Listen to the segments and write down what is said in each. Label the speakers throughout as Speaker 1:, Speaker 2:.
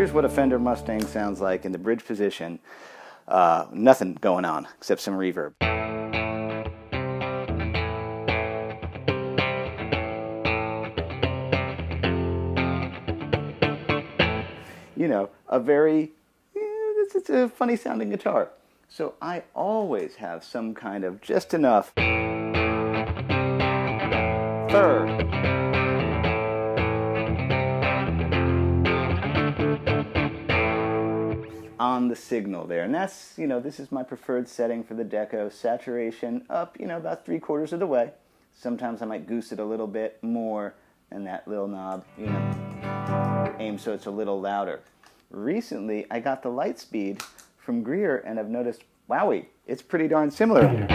Speaker 1: Here's what a Fender Mustang sounds like in the bridge position. Nothing going on except some reverb. You know, it's a funny sounding guitar. So I always have some kind of just enough third on the signal there. And that's, this is my preferred setting for the Deco. Saturation up, about 3/4 of the way. Sometimes I might goose it a little bit more, and that little knob, aim so it's a little louder. Recently, I got the Lightspeed from Greer, and I've noticed, wowie, it's pretty darn similar.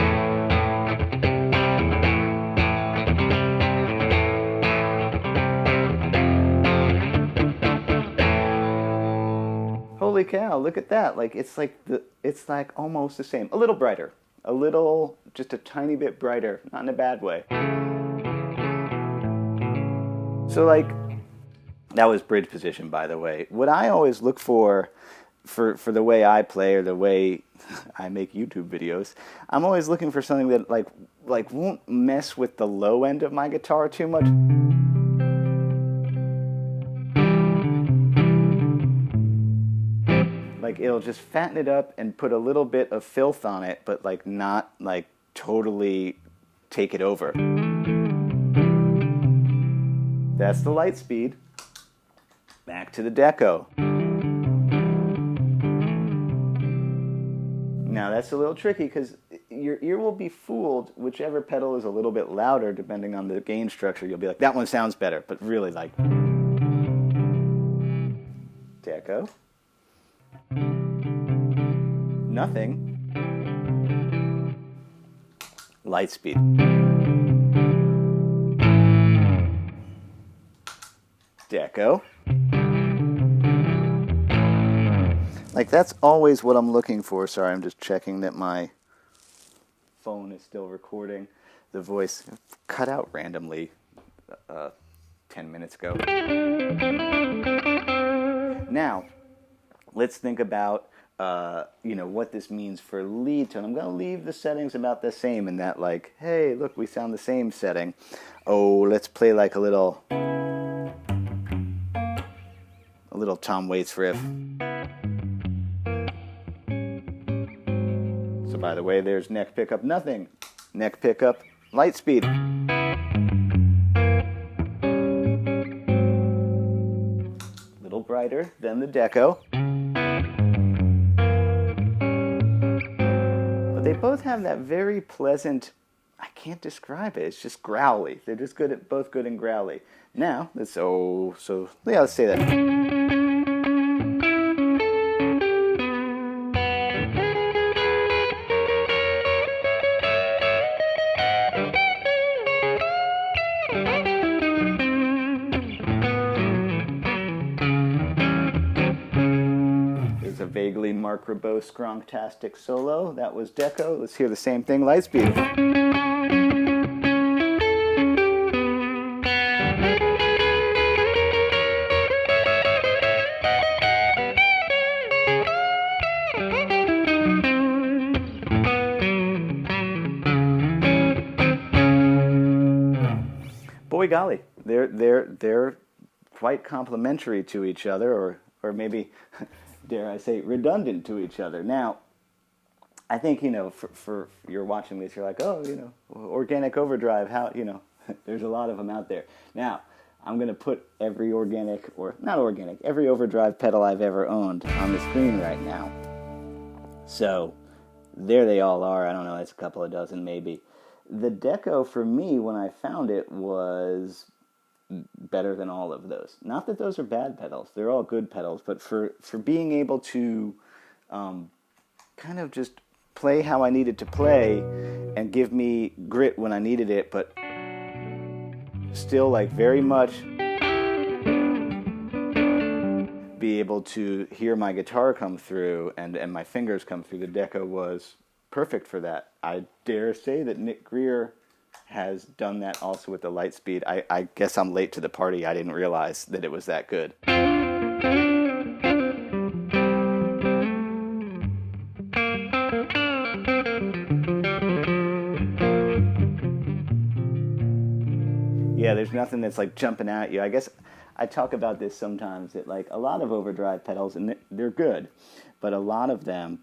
Speaker 1: Holy cow, look at that. It's like almost the same. A little brighter. Just a tiny bit brighter, not in a bad way. So that was bridge position, by the way. What I always look for the way I play or the way I make YouTube videos, I'm always looking for something that like won't mess with the low end of my guitar too much. It'll just fatten it up and put a little bit of filth on it, but not totally take it over. That's the Lightspeed. Back to the Deco. Now that's a little tricky because your ear will be fooled whichever pedal is a little bit louder depending on the gain structure. You'll be like, that one sounds better, but really Deco. Nothing. Lightspeed. Deco. That's always what I'm looking for. Sorry, I'm just checking that my phone is still recording. The voice cut out randomly 10 minutes ago. Now, let's think about what this means for lead tone. I'm going to leave the settings about the same in that hey, look, we sound the same setting. Oh, let's play a little Tom Waits riff. So by the way, there's neck pickup, nothing. Neck pickup, Lightspeed. A little brighter than the Deco. They both have that very pleasant, I can't describe it, it's just growly. They're just both good and growly. Now, let's say that. Vaguely Mark Ribot skronktastic solo. That was Deco. Let's hear the same thing, Lightspeed. Boy golly, they're quite complementary to each other, or maybe dare I say, redundant to each other. Now, I think, for you're watching this, you're like, oh, organic overdrive, how, there's a lot of them out there. Now, I'm going to put every every overdrive pedal I've ever owned on the screen right now. So, there they all are. I don't know, it's a couple of dozen maybe. The Deco, for me, when I found it, was better than all of those. Not that those are bad pedals. They're all good pedals, but for being able to kind of just play how I needed to play and give me grit when I needed it, but still very much be able to hear my guitar come through and my fingers come through, the Deco was perfect for that. I dare say that Nick Greer has done that also with the Lightspeed. I guess I'm late to the party. I didn't realize that it was that good. nothing that's like jumping at you. I guess I talk about this sometimes, that like a lot of overdrive pedals, and they're good, but a lot of them,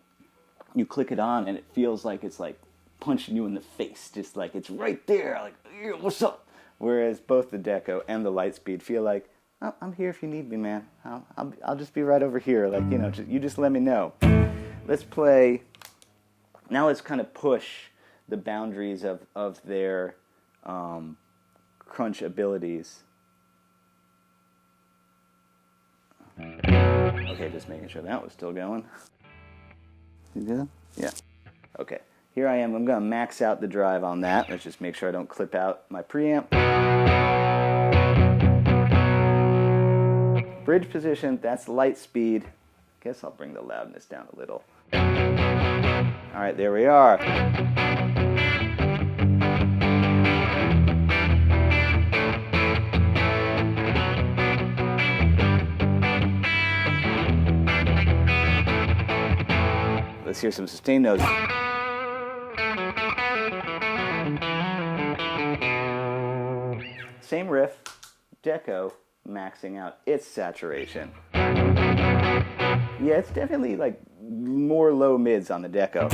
Speaker 1: you click it on and it feels like it's like punching you in the face, just like it's right there, like, "Yeah, what's up?" Whereas both the Deco and the Lightspeed feel like, "Oh, I'm here if you need me, man. I'll just be right over here. Like, you know, you just let me know." Let's play. Now let's kind of push the boundaries of their crunch abilities. Okay, just making sure that was still going. You good? Yeah. Okay. Here I am. I'm going to max out the drive on that. Let's just make sure I don't clip out my preamp. Bridge position, that's Lightspeed. Guess I'll bring the loudness down a little. All right, there we are. Let's hear some sustain notes. Same riff, Deco maxing out its saturation. Yeah, it's definitely like more low mids on the Deco.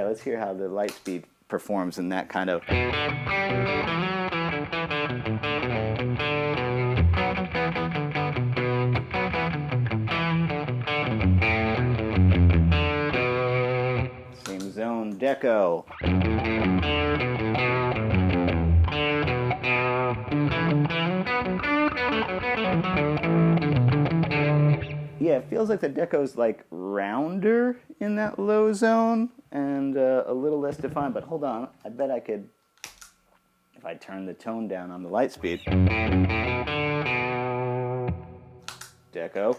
Speaker 1: Let's hear how the Lightspeed performs in that kind of. Same zone, Deco. Yeah, it feels like the Deco's like rounder in that low zone and a little less defined, but hold on, I bet I could, if I turn the tone down on the Lightspeed. Deco.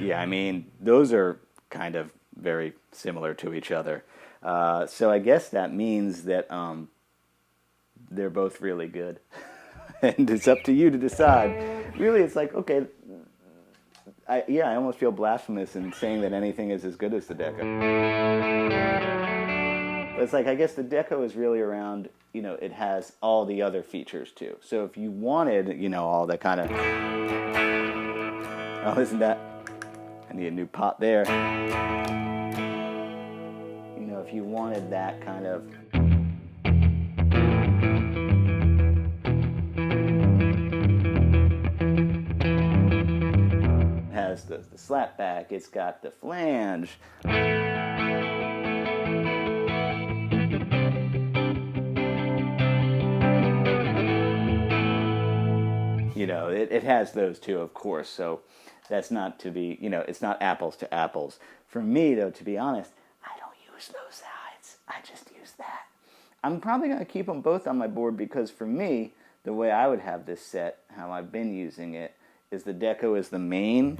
Speaker 1: Yeah, I mean, those are kind of very similar to each other. So I guess that means that they're both really good. And it's up to you to decide. Really, it's like, okay, I almost feel blasphemous in saying that anything is as good as the Deco. But it's like, I guess the Deco is really around, you know, it has all the other features too. So if you wanted, you know, all the kind of, oh, isn't that, I need a new pot there. You know, if you wanted that kind of, has the slapback, it's got the flange. You know, it has those two, of course, so that's not to be, you know, it's not apples to apples. For me, though, to be honest, I don't use those sides. I just use that. I'm probably going to keep them both on my board because for me, the way I would have this set, how I've been using it, is the Deco is the main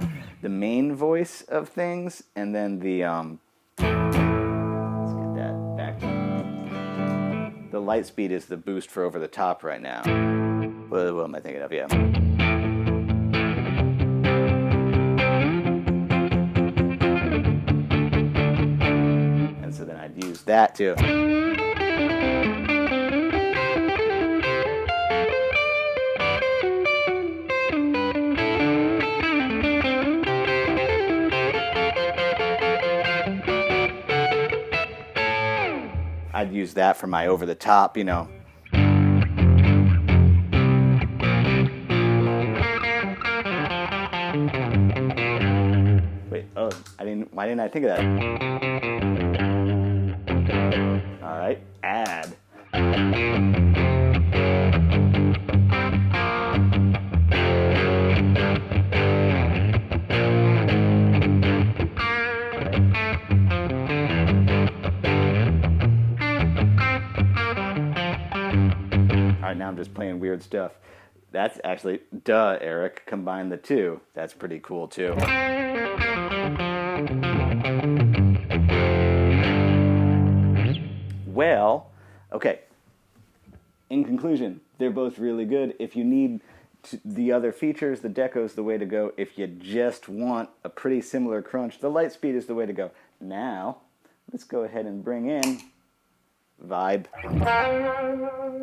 Speaker 1: voice of things, and then the, let's get that back. The Lightspeed is the boost for over the top right now. What am I thinking of? Yeah. And so then I'd use that too. I'd use that for my over the top, you know. Wait, oh, why didn't I think of that? All right, add. Now I'm just playing weird stuff. That's actually, duh, Eric, combine the two. That's pretty cool too. well. Okay. In conclusion, they're both really good. If you need the other features, the Deco's the way to go. If you just want a pretty similar crunch, the Lightspeed is the way to go. Now, let's go ahead and bring in Vibe.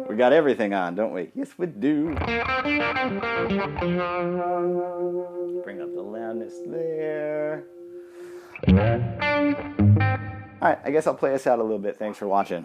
Speaker 1: We got everything on, don't we? Yes, we do. Bring up the loudness there. All right, I guess I'll play us out a little bit. Thanks for watching.